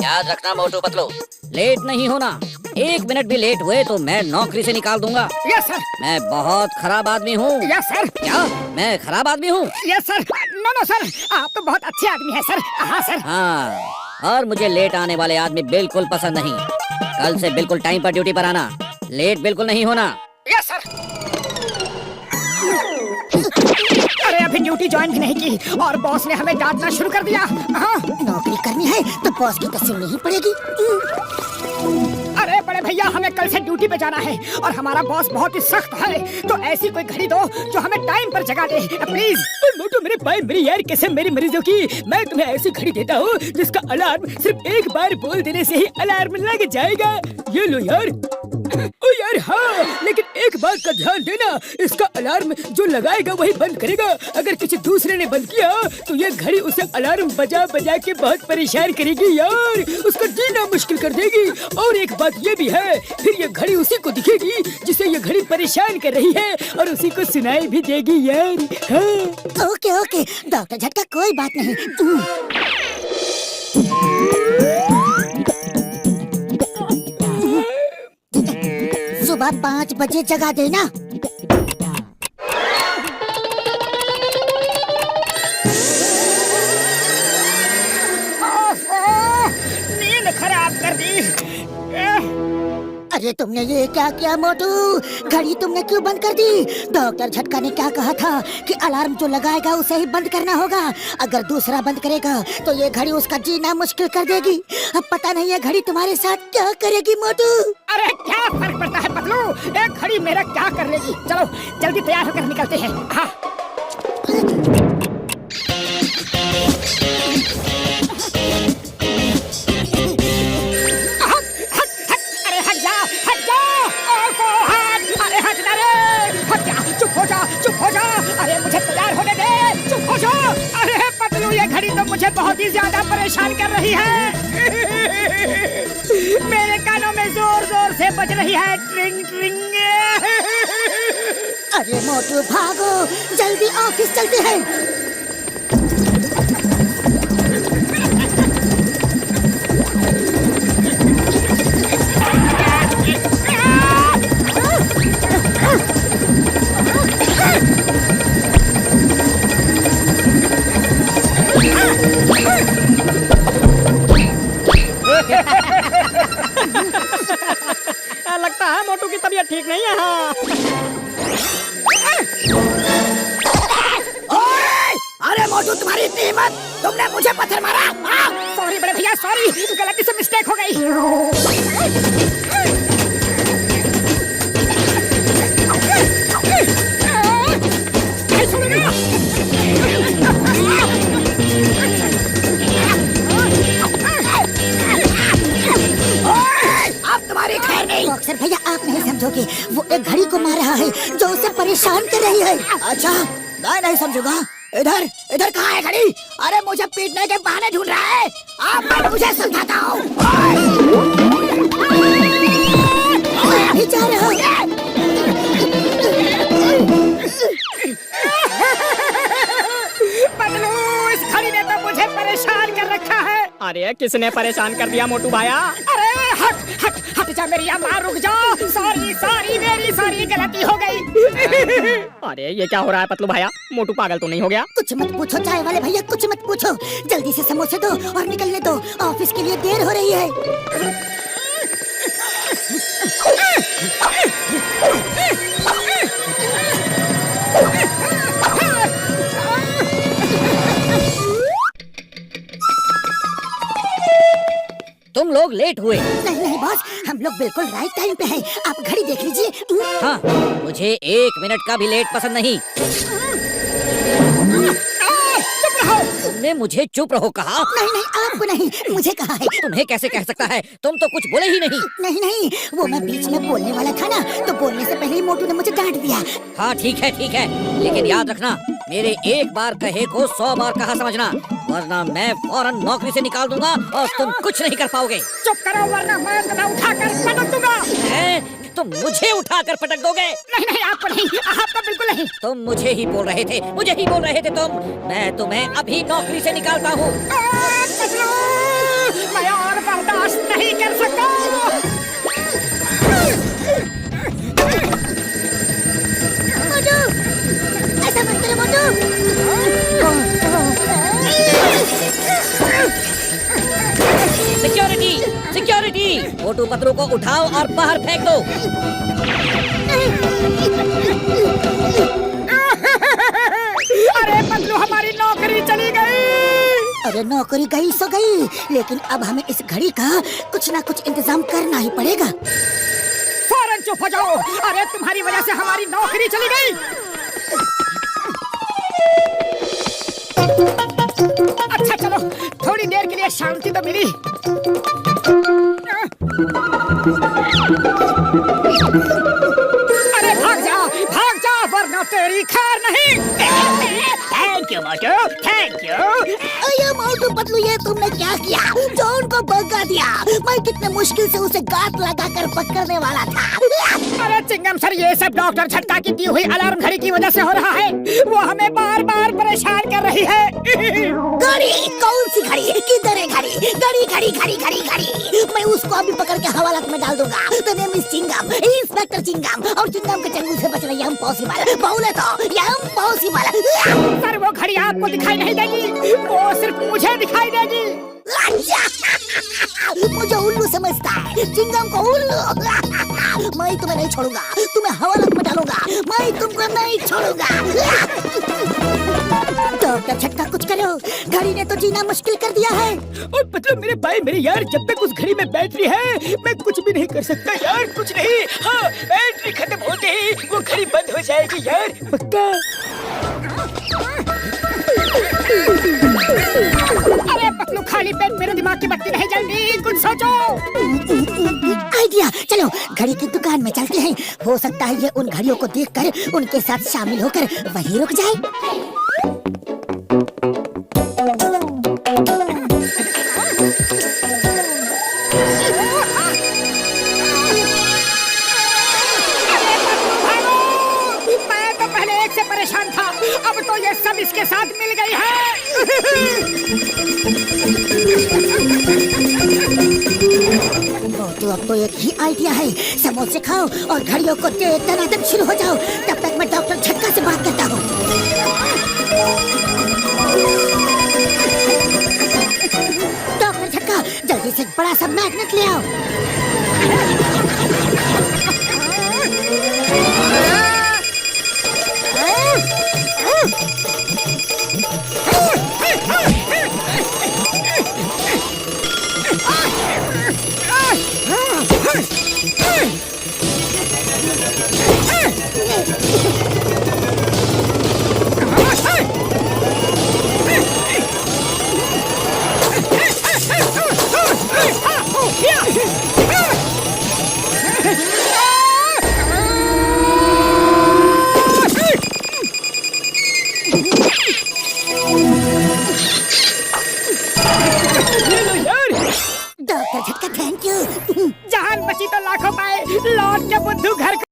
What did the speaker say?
याद रखना मोटू पतलू, लेट नहीं होना। 1 मिनट भी लेट हुए तो मैं नौकरी से निकाल दूंगा। Yes sir. मैं बहुत खराब आदमी हूँ। Yes sir. क्या मैं खराब आदमी हूँ? Yes sir. No no sir, आप तो बहुत अच्छे आदमी हैं सर। हाँ सर। हाँ, और मुझे लेट आने वाले आदमी बिल्कुल पसंद नहीं। कल से बिल्कुल टाइम पर ड्यूटी पर आना, लेट बिल्कुल नहीं होना। Yes sir. अरे अभी ड्यूटी ज्वाइन भी नहीं की और बॉस ने हमें डांटना शुरू कर दिया। हाँ, नौकरी करनी है तो बॉस की तो सुननी ही पड़ेगी। अरे बड़े भैया, हमें कल से ड्यूटी पे जाना है और हमारा बॉस बहुत ही सख्त है, तो ऐसी कोई घड़ी दो जो हमें टाइम पर जगा दे प्लीज। मोटू मेरे भाई, मेरी यार कसम मेरी मरीजों की, मैं तुम्हें ऐसी घड़ी देता हूँ जिसका अलार्म सिर्फ एक बार बोल देने से ही अलार्म लग जाएगा। ये लो यार। ओ यार हाँ, लेकिन एक बात का ध्यान देना, इसका अलार्म जो लगाएगा वही बंद करेगा। अगर किसी दूसरे ने बंद किया तो ये घड़ी उसे अलार्म बजा बजा के बहुत परेशान करेगी यार, उसका जीना मुश्किल कर देगी। और एक बात ये भी है, फिर ये घड़ी उसी को दिखेगी जिसे ये घड़ी परेशान कर रही है और उसी को सुनाई भी देगी यार। हाँ। ओके ओके डॉक्टर झटका, कोई बात नहीं। सुबह 5 बजे जगा देना। नींद खराब कर दी। अरे तुमने ये क्या किया मोटू? घड़ी तुमने क्यों बंद कर दी? डॉक्टर झटका ने क्या कहा था कि अलार्म जो लगाएगा उसे ही बंद करना होगा। अगर दूसरा बंद करेगा तो ये घड़ी उसका जीना मुश्किल कर देगी। अब पता नहीं ये घड़ी तुम्हारे साथ क्या करेगी मोटू। अरे क्या फर्क पड़ता है पतलू, एक घड़ी मेरा क्या कर लेगी। चलो जल्दी तैयार होकर निकलते हैं। हाँ। अरे मुझे तैयार होने दे, चुप हो जा। अरे पतलू, ये घड़ी तो मुझे बहुत ही ज्यादा परेशान कर रही है। मेरे कानों में जोर जोर से बज रही है ट्रिंग ट्रिंग। अरे मोटू भागो, जल्दी ऑफिस चलते हैं। लगता है मोटू की तबीयत ठीक नहीं है। हाँ। अरे मोटू, तुम्हारी इतनी हिम्मत, तुमने मुझे पत्थर मारा। सॉरी बड़े भैया, सॉरी, गलती से मिस्टेक हो गई। अब तुम्हारी खैर नहीं। बॉक्सर भैया, आप नहीं समझोगे, वो एक घड़ी को मार रहा है जो उसे परेशान कर रही है। अच्छा, मैं नहीं समझूंगा। इधर इधर कहाँ है घड़ी? अरे मुझे पीटने के बहाने ढूंढ रहा है। आप मैं मुझे समझाता हूँ। अभी जा रहा हूँ। पतलू, इस घड़ी ने तो मुझे परेशान कर रखा है। अरे किसने परेशान कर दिया मोटू भाया? अरे हट हट हट जा मेरी अम्मा, रुक जा। सॉरी सॉरी, मेरी सॉरी, गलती हो गई। अरे ये क्या हो रहा है पतलू भाया? मोटू पागल तो नहीं हो गया? कुछ मत पूछो चाय वाले भैया, कुछ मत पूछो। जल्दी से समोसे दो और निकलने दो, ऑफिस के लिए देर हो रही है। तुम लोग लेट हुए। नहीं नहीं बॉस, हम लोग बिल्कुल राइट टाइम पे हैं। आप घड़ी देख लीजिए। हाँ, मुझे 1 मिनट का भी लेट पसंद नहीं। तुमने मुझे चुप रहो कहा? नहीं नहीं, आपको नहीं, मुझे कहा है। तुम्हें कैसे कह सकता है? तुम तो कुछ बोले ही नहीं। नहीं नहीं, वो मैं बीच में बोलने वाला था ना, तो बोलने से पहले ही मोटू ने मुझे डांट दिया। हाँ ठीक है, लेकिन याद रखना, मेरे एक बार कहे को 100 बार कहा समझना, वरना मैं फौरन नौकरी से निकाल दूंगा और तुम कुछ नहीं कर पाओगे। चुप करो वरना मैं उठा कर पटक दूंगा। तुम मुझे उठाकर पटक दोगे? नहीं नहीं, आपको नहीं, आपको बिल्कुल नहीं। तुम मुझे ही बोल रहे थे, मुझे ही बोल रहे थे तुम। मैं तुम्हें अभी नौकरी से निकालता हूँ। मैं और बर्दाश्त नहीं कर सकता। मोटू, ऐसा मत करो मोटू। सिक्योरिटी, सिक्योरिटी, मोटू पतलू को उठाओ और बाहर फेंक दो। अरे पतलू, हमारी नौकरी चली गई। अरे नौकरी गई सो गई, लेकिन अब हमें इस घड़ी का कुछ ना कुछ इंतजाम करना ही पड़ेगा। फौरन चुप हो जाओ। अरे तुम्हारी वजह से हमारी नौकरी चली गई। अच्छा चलो, थोड़ी देर के लिए शांति तो मिली। अरे भाग जा वरना तेरी खैर नहीं। Thank you Motu, thank you. अरे मोटू पतलू, ये तुमने क्या किया? जॉन को भगा दिया। मैं कितने मुश्किल से उसे गांठ लगाकर पकड़ने वाला था। अरे चिंगम सर, ये सब डॉक्टर झटका की दी हुई अलार्म घड़ी की वजह से हो रहा है। वो हमें बार बार परेशान कर रही है। घड़ी? कौन सी घड़ी? किधर है घड़ी? घड़ी घड़ी घड़ी घड़ी घड़ी। मैं उसको अभी पकड़ के हवालात में डाल दूंगा। तो name is Chingam, inspector Chingam. और चिंगम के चंगुल से बचना ये इम्पॉसिबल। बोले तो ये इम्पॉसिबल। सर वो घड़ी आपको दिखाई नहीं देगी, वो सिर्फ मुझे दिखाई देगी। मुझे उल्लू समझता है, चिंगम को उल्लू। मैं तुम्हें नहीं छोड़ूंगा, तुम्हें हवालात में डालूंगा। मैं तुमको नहीं छोड़ूंगा। डॉक्टर झटका, कुछ करो। घड़ी ने तो जीना मुश्किल कर दिया है। और मतलब मेरे भाई मेरे यार, जब तक उस घड़ी में बैटरी है मैं कुछ भी नहीं कर सकता यार, कुछ नहीं। हाँ, बैटरी खत्म होते ही वो घड़ी बंद हो जाएगी यार, पक्का। अरे पतलू, खाली पेट मेरे दिमाग की बत्ती नहीं जलती, कुछ सोचो। आइडिया, चलो घड़ी की दुकान में चलते हैं। हो सकता है ये उन घड़ियों को देखकर उनके साथ शामिल होकर वहीं रुक जाए। मैं तो पहले एक से परेशान था, अब तो ये सब इसके साथ मिल गई है। तो अब तो एक ही आइडिया है, समोसे खाओ और घड़ियों को दनादन शुरू हो जाओ। तब तक मैं डॉक्टर झटका से बात करता हूँ। डॉक्टर झटका, जल्दी से बड़ा सा मैग्नेट ले आओ।